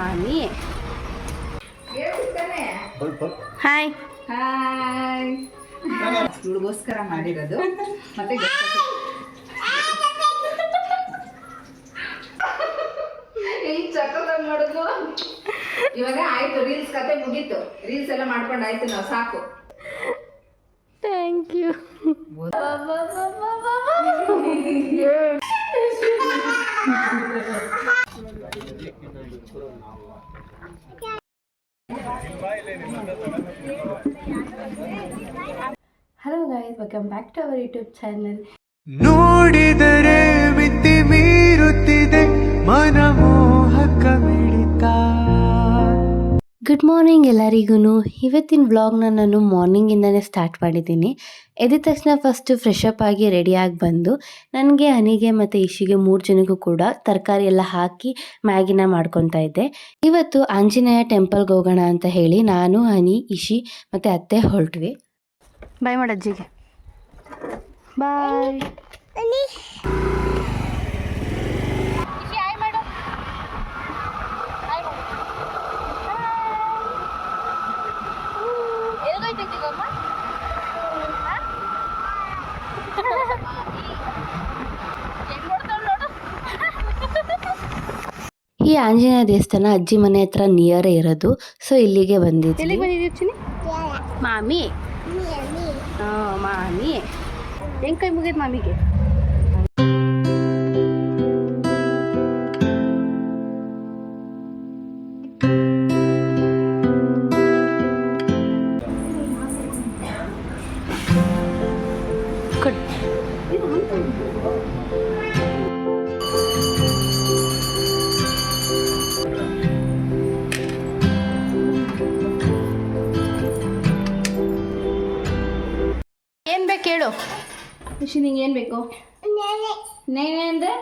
ಮಾಮಿ hi hi ಇವಳಿಗೋಸ್ಕರ ಮಾಡಿರೋದು ಮತ್ತೆ ಚಕ್ಕದಾಗ ಮಾಡಿದ್ಲು. ಇವಾಗ ಆಯ್ತು, ರೀಲ್ಸ್ ಕತೆ ಮುಗೀತು. ರೀಲ್ಸ್ ಎಲ್ಲ ಮಾಡ್ಕೊಂಡು ಆಯ್ತು, ನಾವು ಸಾಕು. Thank you. Hello guys, welcome back to our YouTube channel. ನೋಡಿದರೆ ಮಿತಿ ಮೀರುತ್ತಿದೆ ಮನಮೋಹಕ ಮಿಡಿತ. ಗುಡ್ ಮಾರ್ನಿಂಗ್ ಎಲ್ಲರಿಗೂ. ಇವತ್ತಿನ ವ್ಲಾಗ್ನ ನಾನು ಮಾರ್ನಿಂಗಿಂದನೇ ಸ್ಟಾರ್ಟ್ ಮಾಡಿದ್ದೀನಿ. ಎದ್ದ ತಕ್ಷಣ ಫಸ್ಟು ಫ್ರೆಶ್ ಅಪ್ ಆಗಿ ರೆಡಿಯಾಗಿ ಬಂದು ನನಗೆ, ಹನಿಗೆ ಮತ್ತು ಇಶಿಗೆ 3 ಜನಕ್ಕೂ ಕೂಡ ತರಕಾರಿ ಎಲ್ಲ ಹಾಕಿ ಮ್ಯಾಗಿನ ಮಾಡ್ಕೊತಾ ಇದ್ದೆ. ಇವತ್ತು ಆಂಜನೇಯ ಟೆಂಪಲ್ಗೆ ಹೋಗೋಣ ಅಂತ ಹೇಳಿ ನಾನು, ಹನಿ, ಇಶಿ ಮತ್ತು ಅತ್ತೆ ಹೊರಟ್ವಿ. ಬಾಯ್ ಮಾಡಜ್ಜಿಗೆ. ಬಾಯ್. ಈ ಆಂಜನೇಯ ದೇವಸ್ಥಾನ ಅಜ್ಜಿ ಮನೆ ಹತ್ರ ನಿಯರೇ ಇರೋದು, ಸೊ ಇಲ್ಲಿಗೆ ಬಂದಿದ್ವಿ. ಮಾಮಿ ಮಾಮಿ ಹೆಂಗ್ ಕೈ ಮುಗಿದ್ ಮಾಮಿಗೆ. ಏನ್ ಬೇಕು ಹೇಳು ಖುಷಿ, ನಿಂಗೆ ಏನು ಬೇಕು? ನೇನೆ ಅಂದರೆ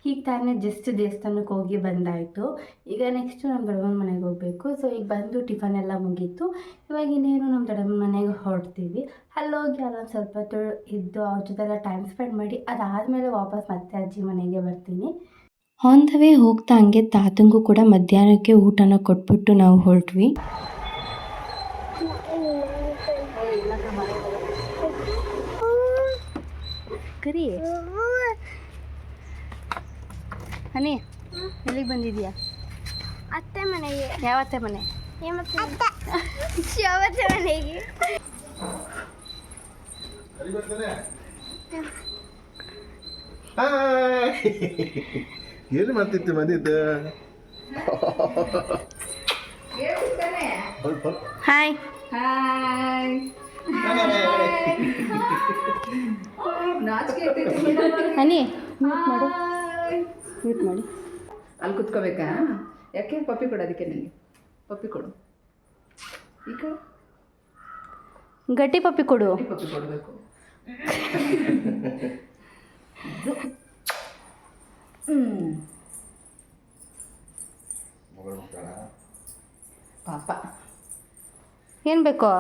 ಈಗ ತಾನೇ ಜಸ್ಟ್ ದೇವಸ್ಥಾನಕ್ಕೆ ಹೋಗಿ ಬಂದಾಯಿತು. ಈಗ ನೆಕ್ಸ್ಟ್ ನಮ್ಮ ದೊಡ್ಡಮ್ಮನ ಮನೆಗೆ ಹೋಗಬೇಕು. ಸೊ ಈಗ ಬಂದು ಟಿಫನ್ ಎಲ್ಲ ಮುಗೀತು. ಇವಾಗ ಇನ್ನೇನು ನಮ್ಮ ದೊಡ್ಡಮ್ಮನ ಮನೆಗೆ ಹೊರಡ್ತೀವಿ. ಅಲ್ಲೋಗಿ ಅಲ್ಲೊಂದು ಸ್ವಲ್ಪ ಹೊತ್ತು ಇದ್ದು ಅವ್ರ ಜೊತೆ ಎಲ್ಲ ಟೈಮ್ ಸ್ಪೆಂಡ್ ಮಾಡಿ ಅದಾದಮೇಲೆ ವಾಪಸ್ ಮತ್ತೆ ಅಜ್ಜಿ ಮನೆಗೆ ಬರ್ತೀನಿ. ಆನ್ ದ ವೇ ಹೋಗ್ತಾ ಹಂಗೆ ತಾತಂಗೂ ಕೂಡ ಮಧ್ಯಾಹ್ನಕ್ಕೆ ಊಟನ ಕೊಟ್ಬಿಟ್ಟು ನಾವು ಹೊರಟ್ವಿ. ಕರಿ ಹನಿ, ಎಲ್ಲಿಗೆ ಬಂದಿದ್ಯಾ? ಅತ್ತೆ ಮನೆಗೆ. ಯಾವ ಅತ್ತೆ ಮನೆ? ಯಾವತ್ತೆ ಮನೆಗೆ? ಏನು ಮಾಡ್ತಿತ್ತು ಮನೆಯದ್ದು? Hi hi. ಹನಿ ಮ್ಯೂಟ್ ಮಾಡು, ಮ್ಯೂಟ್ ಮಾಡಿ. ಅಲ್ಲಿ ಕುತ್ಕೋಬೇಕಾ? ಯಾಕೆ? ಪಪ್ಪಿ ಕೊಡು, ಅದಕ್ಕೆ ನನಗೆ ಪಪ್ಪಿ ಕೊಡು. ಈ ಕಡೆ ಗಟ್ಟಿ ಪಪ್ಪಿ ಕೊಡು. ಪಪ್ಪಿ ಕೊಡಬೇಕು. ಪಾಪ ಏನು ಬೇಕೋ?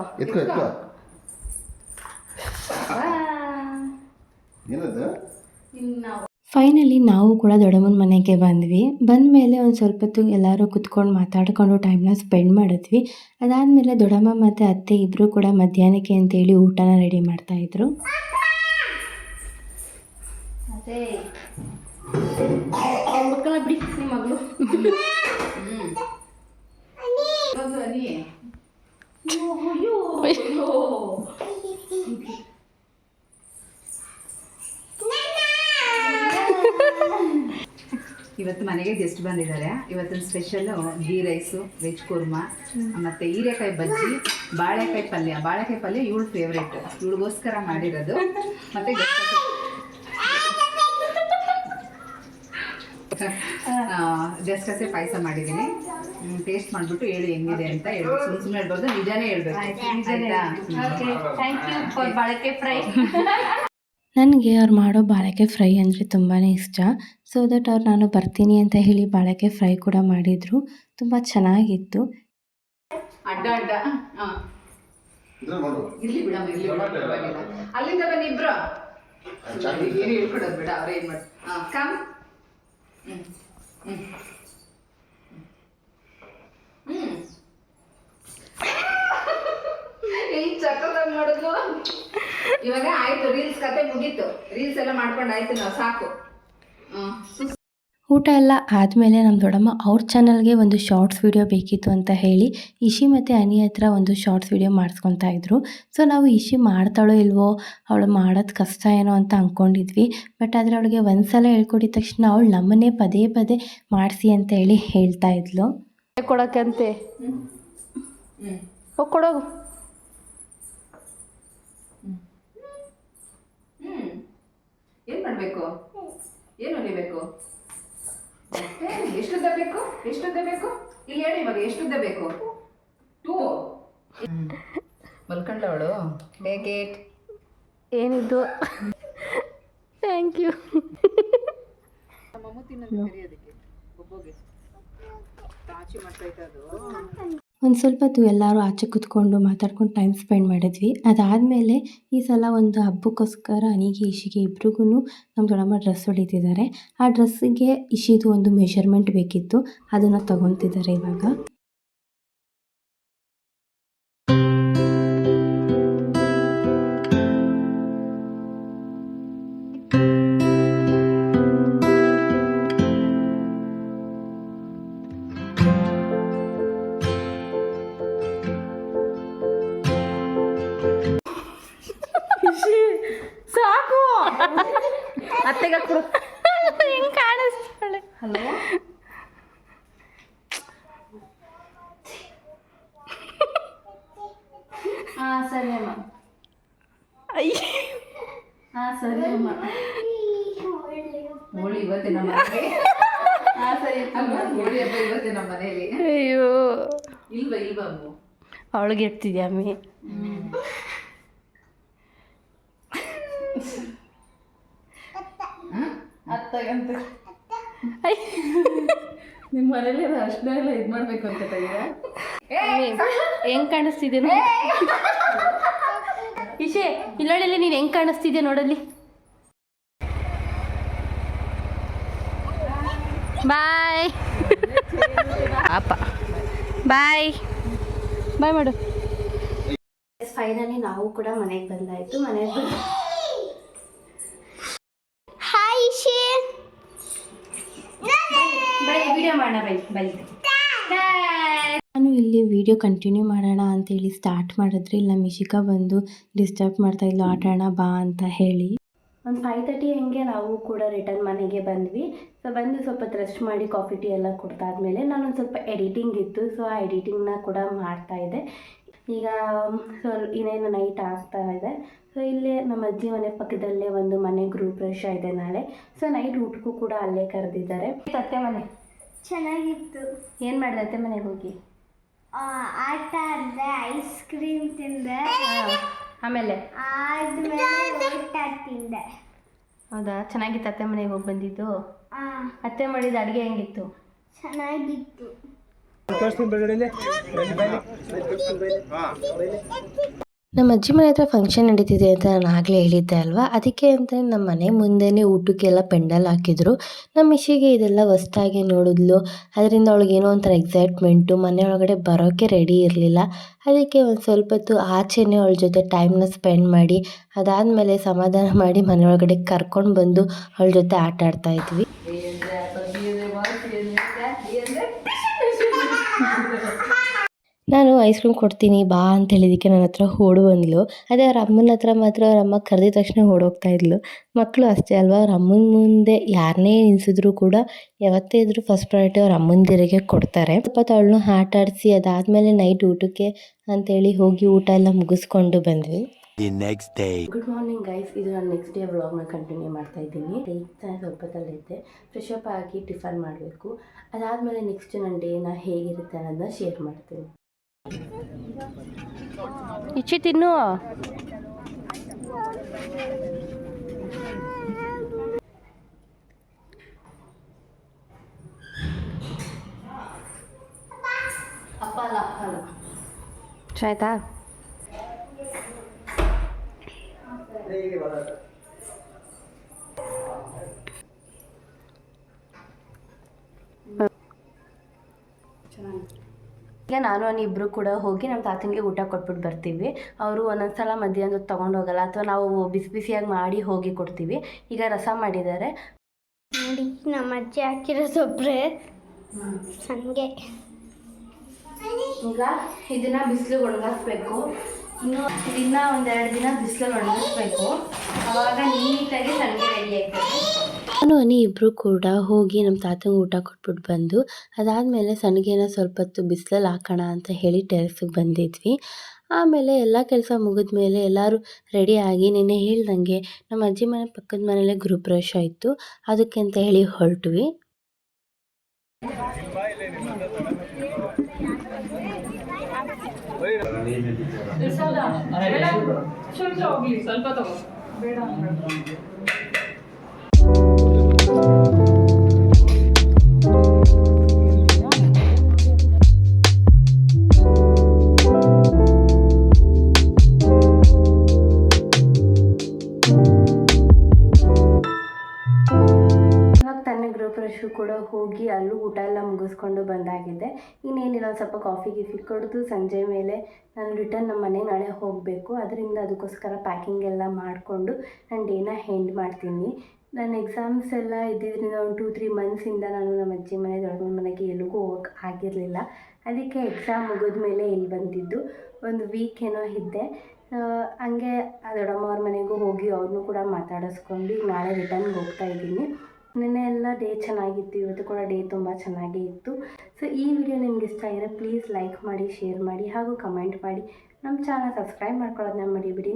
ಫೈನಲಿ ನಾವು ಕೂಡ ದೊಡ್ಡಮ್ಮನ ಮನೆಗೆ ಬಂದ್ವಿ. ಬಂದ ಮೇಲೆ ಒಂದು ಸ್ವಲ್ಪ ಹೊತ್ತು ಎಲ್ಲರೂ ಕುತ್ಕೊಂಡು ಮಾತಾಡ್ಕೊಂಡು ಟೈಮ್ನ ಸ್ಪೆಂಡ್ ಮಾಡಿದ್ವಿ. ಅದಾದಮೇಲೆ ದೊಡ್ಡಮ್ಮ ಮತ್ತು ಅತ್ತೆ ಇಬ್ಬರು ಕೂಡ ಮಧ್ಯಾಹ್ನಕ್ಕೆ ಅಂತೇಳಿ ಊಟನ ರೆಡಿ ಮಾಡ್ತಾಯಿದ್ರು. ಅದೇ ಮಕ್ಕಳ ಬಿಡಿ, ನಿಮ್ಮ ಮಗಳು ಇವತ್ತು ಮನೆಗೆ ಗೆಸ್ಟ್ ಬಂದಿದ್ದಾರೆ. ಇವತ್ತಿನ special ghee rice, veg kurma, ಮತ್ತು ಹೀರೆಕಾಯಿ ಬಜ್ಜಿ, ಬಾಳೆಕಾಯಿ ಪಲ್ಯ. ಬಾಳೆಕಾಯಿ ಪಲ್ಯ ಇವಳು ಫೇವ್ರೇಟ್, ಇವಳಿಗೋಸ್ಕರ ಮಾಡಿರೋದು. ಮತ್ತು ಗಸಗಸೆ ಪಾಯಸ ಮಾಡಿದ್ದೀನಿ. ಟೇಸ್ಟ್ ಮಾಡಿಬಿಟ್ಟು ಹೇಳಿ ಹೆಂಗಿದೆ ಅಂತ ಹೇಳಿ. ಸುಮ್ಮನೆ ಹೇಳ್ಬೋದು, ನಿಜಾನೇ ಹೇಳ್ಬೇಕು. ಥ್ಯಾಂಕ್ ಯು ಫಾರ್ ಬಾಳೆಕಾಯಿ ಫ್ರೈ. ನನಗೆ ಅವ್ರು ಮಾಡೋ ಬಾಳೆಕಾಯಿ ಫ್ರೈ ಅಂದರೆ ತುಂಬಾ ಇಷ್ಟ. ಸೊ ದಟ್ ಅವ್ರು ನಾನು ಬರ್ತೀನಿ ಅಂತ ಹೇಳಿ ಬಾಳೆಕಾಯಿ ಫ್ರೈ ಕೂಡ ಮಾಡಿದರು. ತುಂಬ ಚೆನ್ನಾಗಿತ್ತು. ಅಡ್ಡ ಅಡ್ಡ ಇರ್ಲಿ ಬಿಡಮ್ಮ, ಇರ್ಲಿ ಪರವಾಗಿಲ್ಲ. ಅಲ್ಲಿಂದ ಬನ್ನಿ ಇಬ್ರು. ಏನು ಹೇಳ್ಕೊಡೋದು ಬೇಡ, ಅವ್ರು ಏನು ಮಾಡಿ. ಕಮ್ ಚಕ್ಕದಾಗ ಮಾಡೋದು. ಇವಾಗ ಆಯ್ತು, ರೀಲ್ಸ್ ಕತೆ ಮುಗೀತು. ರೀಲ್ಸ್ ಎಲ್ಲ ಮಾಡ್ಕೊಂಡು ಆಯ್ತು, ನಾವು ಸಾಕು. ಊಟ ಎಲ್ಲ ಆದಮೇಲೆ ನಮ್ಮ ದೊಡ್ಡಮ್ಮ ಅವ್ರ ಚಾನಲ್ಗೆ ಒಂದು ಶಾರ್ಟ್ಸ್ ವಿಡಿಯೋ ಬೇಕಿತ್ತು ಅಂತ ಹೇಳಿ ಇಶಿ ಮತ್ತು ಅನಿ ಹತ್ರ ಒಂದು ಶಾರ್ಟ್ಸ್ ವಿಡಿಯೋ ಮಾಡಿಸ್ಕೊತಾ ಇದ್ರು. ಸೊ ನಾವು ಇಶಿ ಮಾಡ್ತಾಳೋ ಇಲ್ವೋ, ಅವಳು ಮಾಡೋದು ಕಷ್ಟ ಏನೋ ಅಂತ ಅಂದ್ಕೊಂಡಿದ್ವಿ. ಬಟ್ ಆದರೆ ಅವಳಿಗೆ ಒಂದು ಸಲ ಹೇಳ್ಕೊಟ್ಟಿದ ತಕ್ಷಣ ಅವಳು ನಮ್ಮನ್ನೇ ಪದೇ ಪದೇ ಮಾಡಿಸಿ ಅಂತ ಹೇಳಿ ಹೇಳ್ತಾ ಇದ್ಲು. ಕೊಡೋಕ್ಕಂತೆ ಹೋಗಿ ಕೊಡೋಗು. ಏನು ಮಾಡಬೇಕು, ಏನು ಹೊಲಿಬೇಕು, ಎಷ್ಟುದ್ದ ಬೇಕು, ಎಷ್ಟುದ್ದ ಬೇಕು, ಇಲ್ಲಿ ಹೇಳಿ ಇವಾಗ ಎಷ್ಟುದ್ದ ಬೇಕು. 2 ಮಲ್ಕೊಂಡವಳು. ಬೇಕೇಟ್ ಏನಿದ್ದು? Thank you. ನಮ್ಮಮ್ಮ ತಿನ್ನೋದು ಕರಿಯೋದಕ್ಕೆ ಒಬ್ಬೊಗೆ ಆಚೆ ಮಾಡ್ತಾ ಇದ್ದದು. ಒಂದು ಸ್ವಲ್ಪ ಹೊತ್ತು ಎಲ್ಲರೂ ಆಚೆ ಕೂತ್ಕೊಂಡು ಮಾತಾಡ್ಕೊಂಡು ಟೈಮ್ ಸ್ಪೆಂಡ್ ಮಾಡಿದ್ವಿ. ಅದಾದಮೇಲೆ ಈ ಸಲ ಒಂದು ಹಬ್ಬಕ್ಕೋಸ್ಕರ ಅನಿಗೆ ಇಶಿಗೆ ಇಬ್ರಿಗೂ ನಮ್ಮ ದೊಡ್ಡಮ್ಮ ಡ್ರೆಸ್ ಹೊಲಿತಿದ್ದಾರೆ. ಆ ಡ್ರೆಸ್ಸಿಗೆ ಇಶಿದು ಒಂದು ಮೆಷರ್ಮೆಂಟ್ ಬೇಕಿತ್ತು, ಅದನ್ನು ತಗೊತಿದ್ದಾರೆ ಇವಾಗ. ಸಾಕು, ಅತ್ತೆಗೆ ಕೊಡು. ಹೆಂಗೆ ಕಾಣಿಸ್ತಾಳೆ. ಹಲೋ, ಹಾಂ ಸರಿ ಅಮ್ಮ. ಹಾಂ ಸರಿ ಅಮ್ಮ. ಹೋಳಿ ಇವತ್ತೇ ನಮ್ಮ ಮನೆಯಲ್ಲಿ. ಹಾಂ ಸರಿ ಅಮ್ಮ, ಹೋಳಿ ಹಬ್ಬ ಇವತ್ತೇ ನಮ್ಮ ಮನೆಯಲ್ಲಿ. ಅಯ್ಯೋ ಇಲ್ವಾ ಅಮ್ಮ, ಅವಳಿಗೆ ಇಡ್ತಿದ್ಯಾ ಅಮ್ಮಿ? ಅತ್ತಗಂತ ನಿಮ್ಮ ಮನೇಲಿ ಅಷ್ಟೇ ಎಲ್ಲ ಇದು ಮಾಡಬೇಕು ಅಂತ ಹೆಂಗೆ ಕಾಣಿಸ್ತಿದ್ದೇನು? ಇಶೆ ಇಲ್ಲೊಳ್ಳಿ ನೀನು ಹೆಂಗೆ ಕಾಣಿಸ್ತಿದ್ಯಾ ನೋಡಲ್ಲಿ. ಬಾಯ್ ಅಪ್ಪ, ಬಾಯ್ ಬಾಯ್ ಮಾಡು. ಫೈನಲಿ ನಾವು ಕೂಡ ಮನೆಗೆ ಬಂದಾಯಿತು. ಮನೆಗೆ ಬಂದು ಹಾಯ್ ಶೇ, ಬೈ ವಿಡಿಯೋ ಮಾಡೋಣ. ಬೈ ನಾನು ಇಲ್ಲಿ ವಿಡಿಯೋ ಕಂಟಿನ್ಯೂ ಮಾಡೋಣ ಅಂತೇಳಿ ಸ್ಟಾರ್ಟ್ ಮಾಡಿದ್ರೆ ಇಲ್ಲಿ ನಮ್ಮ ಇಶಿಕಾ ಬಂದು ಡಿಸ್ಟರ್ಬ್ ಮಾಡ್ತಾ ಇದ್ಲು, ಆಟ ಆಡೋಣ ಬಾ ಅಂತ ಹೇಳಿ. ಒಂದು 5:30 ಹಂಗೆ ನಾವು ಕೂಡ ರಿಟರ್ನ್ ಮನೆಗೆ ಬಂದ್ವಿ. ಸೊ ಬಂದು ಸ್ವಲ್ಪ ರೆಸ್ಟ್ ಮಾಡಿ ಕಾಫಿ ಟೀ ಎಲ್ಲ ಕುಡ್ದಾದ್ಮೇಲೆ ನಾನೊಂದು ಸ್ವಲ್ಪ ಎಡಿಟಿಂಗ್ ಇತ್ತು. ಸೊ ಆ ಎಡಿಟಿಂಗ್ನ ಕೂಡ ಮಾಡ್ತಾಯಿದ್ದೆ. ಈಗ ಸೊ ಇನ್ನೇನು ನೈಟ್ ಆಗ್ತಾ ಇದೆ. ಸೊ ಇಲ್ಲೇ ನಮ್ಮ ಅಜ್ಜಿ ಮನೆ ಪಕ್ಕದಲ್ಲೇ ಒಂದು ಮನೆ ಗೃಹಪ್ರವೇಶ ಇದೆ ನಾಳೆ. ಸೊ ನೈಟ್ ಊಟಕ್ಕೂ ಕೂಡ ಅಲ್ಲೇ ಕರೆದಿದ್ದಾರೆ. ಅತ್ತೆ ಮನೆ ಚೆನ್ನಾಗಿತ್ತು. ಏನು ಮಾಡಿದೆ ಅತ್ತೆ ಮನೆಗೆ ಹೋಗಿ? ಆಟ ಆಡಿದೆ, ಐಸ್ ಕ್ರೀಮ್ ತಿಂದೆ, ಆಮೇಲೆ ಆದ್ಮೇಲೆ ಊಟ ತಿಂದೆ. ಹೌದಾ, ಚೆನ್ನಾಗಿತ್ತು ಅತ್ತೆ ಮನೆಗೆ ಹೋಗಿ ಬಂದಿದ್ದು? ಆ, ಅತ್ತೆ ಮಾಡಿದ ಅಡುಗೆ ಹೆಂಗಿತ್ತು? ಚೆನ್ನಾಗಿತ್ತು. ನಮ್ಮ ಅಜ್ಜಿ ಮನೆ ಹತ್ರ ಫಂಕ್ಷನ್ ನಡೀತಿದೆ ಅಂತ ನಾನು ಆಗಲೇ ಹೇಳಿದ್ದೆ ಅಲ್ವಾ. ಅದಕ್ಕೆ ಅಂತ ನಮ್ಮ ಮನೆ ಮುಂದೆನೇ ಊಟಕ್ಕೆಲ್ಲ ಪೆಂಡಲ್ ಹಾಕಿದ್ರು. ನಮ್ಮ ಇಶಿಗೆ ಇದೆಲ್ಲ ಹೊಸ್ದಾಗಿ ನೋಡಿದ್ಲು. ಅದರಿಂದ ಅವಳಿಗೇನೋ ಒಂಥರ ಎಕ್ಸೈಟ್ಮೆಂಟು. ಮನೆಯೊಳಗಡೆ ಬರೋಕ್ಕೆ ರೆಡಿ ಇರಲಿಲ್ಲ. ಅದಕ್ಕೆ ಒಂದು ಸ್ವಲ್ಪ ಹೊತ್ತು ಆಚೆನೇ ಅವಳ ಜೊತೆ ಟೈಮ್ನ ಸ್ಪೆಂಡ್ ಮಾಡಿ ಅದಾದಮೇಲೆ ಸಮಾಧಾನ ಮಾಡಿ ಮನೆಯೊಳಗಡೆ ಕರ್ಕೊಂಡು ಬಂದು ಅವಳ ಜೊತೆ ಆಟ ಆಡ್ತಾ ಇದ್ವಿ. ನಾನು ಐಸ್ ಕ್ರೀಮ್ ಕೊಡ್ತೀನಿ ಬಾ ಅಂತ ಹೇಳಿದ್ದಕ್ಕೆ ನನ್ನ ಹತ್ರ ಓಡು ಬಂದ್ಲು. ಅದೇ ಅವ್ರ ಅಮ್ಮನ ಹತ್ರ ಮಾತ್ರ ಅವ್ರ ಅಮ್ಮ ಕರೆದಿದ ತಕ್ಷಣ ಓಡೋಗ್ತಾ ಇದ್ಲು. ಮಕ್ಕಳು ಅಷ್ಟೇ ಅಲ್ವಾ, ಅವ್ರ ಅಮ್ಮನ ಮುಂದೆ ಯಾರನ್ನೇ ನಿಲ್ಸಿದ್ರು ಕೂಡ ಯಾವತ್ತೇ ಇದ್ರೂ ಫಸ್ಟ್ ಪ್ರಯಾರಿಟಿ ಅವ್ರ ಅಮ್ಮಂದಿರಿಗೆ ಕೊಡ್ತಾರೆ. ಸ್ವಲ್ಪ ಅವಳನ್ನ ಆಟ ಆಡಿಸಿ ಅದಾದಮೇಲೆ ನೈಟ್ ಊಟಕ್ಕೆ ಅಂತೇಳಿ ಹೋಗಿ ಊಟ ಎಲ್ಲ ಮುಗಿಸ್ಕೊಂಡು ಬಂದ್ವಿ. ಗುಡ್ ಮಾರ್ನಿಂಗ್ ಗೈಸ್, ಇದು ನಾನು ನೆಕ್ಸ್ಟ್ ಡೇ ವ್ಲಾಗ್ನ ಕಂಟಿನ್ಯೂ ಮಾಡ್ತಾ ಇದ್ದೀನಿ. ಸ್ವಲ್ಪ ಹೊತ್ತಲ್ಲಿದ್ದೆ, ಫ್ರೆಶ್ ಅಪ್ ಆಗಿ ಟಿಫನ್ ಮಾಡಬೇಕು. ಅದಾದಮೇಲೆ ನೆಕ್ಸ್ಟ್ ನನ್ನ ಡೇನ ಹೇಗಿರುತ್ತೆ ಅನ್ನೋದನ್ನ ಶೇರ್ ಮಾಡ್ತೀನಿ. ಇಚ್ಚಿ ತಿನ್ನು. ಅಪ್ಪ ಅಲ್ಲ ಆಯ್ತಾ? ಈಗ ನಾನು ಅನಿ ಇಬ್ಬರು ಕೂಡ ಹೋಗಿ ನಮ್ಮ ತಾತನಿಗೆ ಊಟ ಕೊಟ್ಬಿಟ್ಟು ಬರ್ತೀವಿ. ಅವರು ಒಂದೊಂದು ಸಲ ಮಧ್ಯಾಹ್ನದ ತೊಗೊಂಡು ಹೋಗಲ್ಲ, ಅಥವಾ ನಾವು ಬಿಸಿ ಬಿಸಿಯಾಗಿ ಮಾಡಿ ಹೋಗಿ ಕೊಡ್ತೀವಿ. ಈಗ ರಸ ಮಾಡಿದ್ದಾರೆ ನೋಡಿ, ನಮ್ಮ ಅಜ್ಜಿ ಹಾಕಿರೋದೊಬ್ಬರೇ ನನಗೆ. ಈಗ ಇದನ್ನು ಬಿಸಿಲು ಒಣಗಿಸ್ಬೇಕು. ಇದನ್ನ ಒಂದೆರಡು ದಿನ ಬಿಸಿಲಲ್ಲಿ ಒಣಗಿಸ್ಬೇಕು, ಆವಾಗ ನೀಟಾಗಿ ಸಂಡಿಗೆ ರೆಡಿ ಆಗ್ತದೆ. ನಾನು ಅನಿ ಇಬ್ಬರು ಕೂಡ ಹೋಗಿ ನಮ್ಮ ತಾತಂಗೆ ಊಟ ಕೊಟ್ಬಿಟ್ಟು ಬಂದು ಅದಾದಮೇಲೆ ಸಂಡಿಗೆನ ಸ್ವಲ್ಪ ಹೊತ್ತು ಬಿಸಿಲಲ್ಲಿ ಹಾಕೋಣ ಅಂತ ಹೇಳಿ ಟೆರೆಸ್ಗೆ ಬಂದಿದ್ವಿ. ಆಮೇಲೆ ಎಲ್ಲ ಕೆಲಸ ಮುಗಿದ್ಮೇಲೆ ಎಲ್ಲರೂ ರೆಡಿಯಾಗಿ ನಿನ್ನೆ ಹೇಳ್ದಂಗೆ ನಮ್ಮ ಅಜ್ಜಿ ಮನೆ ಪಕ್ಕದ ಮನೆಯಲ್ಲೇ ಗೃಹಪ್ರವೇಶ ಇತ್ತು, ಅದಕ್ಕೆ ಅಂತ ಹೇಳಿ ಹೊರಟ್ವಿ. ಗೃಹಪ್ರವೇಶ ಕೂಡ ಹೋಗಿ ಅಲ್ಲೂ ಊಟ ಎಲ್ಲ ಮುಗಿಸ್ಕೊಂಡು ಬಂದಾಗಿದೆ. ಇನ್ನೇನಿಲ್ಲ, ಸ್ವಲ್ಪ ಕಾಫಿ ಗಿಫಿ ಕುಡಿದು ಸಂಜೆ ಮೇಲೆ ನಾನು ರಿಟರ್ನ್ ನಮ್ಮ ಮನೆಗೆ ನಾಳೆ ಹೋಗಬೇಕು. ಅದರಿಂದ ಅದಕ್ಕೋಸ್ಕರ ಪ್ಯಾಕಿಂಗ್ ಎಲ್ಲ ಮಾಡಿಕೊಂಡು ನಾನು ಡೇನ ಎಂಡ್ ಮಾಡ್ತೀನಿ. ನನ್ನ ಎಕ್ಸಾಮ್ಸ್ ಎಲ್ಲ ಇದ್ದಿದ್ದರಿಂದ ಒಂದು 2-3 ಮಂತ್ಸಿಂದ ನಾನು ನಮ್ಮ ಅಜ್ಜಿ ಮನೆ ದೊಡ್ಡಮ್ಮನ ಮನೆಗೆ ಎಲ್ಲಿಗೂ ಹೋಗಕ್ಕೆ ಆಗಿರಲಿಲ್ಲ. ಅದಕ್ಕೆ ಎಕ್ಸಾಮ್ ಮುಗಿದ್ಮೇಲೆ ಇಲ್ಲಿ ಬಂದಿದ್ದು. ಒಂದು ವೀಕ್ ಏನೋ ಇದ್ದೆ. ಹಂಗೆ ಆ ದೊಡ್ಡಮ್ಮವ್ರ ಮನೆಗೂ ಹೋಗಿ ಅವ್ರನ್ನೂ ಕೂಡ ಮಾತಾಡಿಸ್ಕೊಂಡು ಈಗ ನಾಳೆ ರಿಟರ್ನ್ಗೆ ಹೋಗ್ತಾ ಇದ್ದೀನಿ. ನಿನ್ನೆ ಎಲ್ಲ ಡೇ ಚೆನ್ನಾಗಿತ್ತು, ಇವತ್ತು ಕೂಡ ಡೇ ತುಂಬ ಚೆನ್ನಾಗೇ ಇತ್ತು. ಸೊ ಈ ವಿಡಿಯೋ ನಿಮ್ಗೆ ಇಷ್ಟ ಆಗಿದ್ರೆ ಪ್ಲೀಸ್ ಲೈಕ್ ಮಾಡಿ, ಶೇರ್ ಮಾಡಿ ಹಾಗೂ ಕಮೆಂಟ್ ಮಾಡಿ. ನಮ್ಮ ಚಾನಲ್ ಸಬ್ಸ್ಕ್ರೈಬ್ ಮಾಡ್ಕೊಳ್ಳೋದನ್ನ ಮರಿಬೇಡಿ.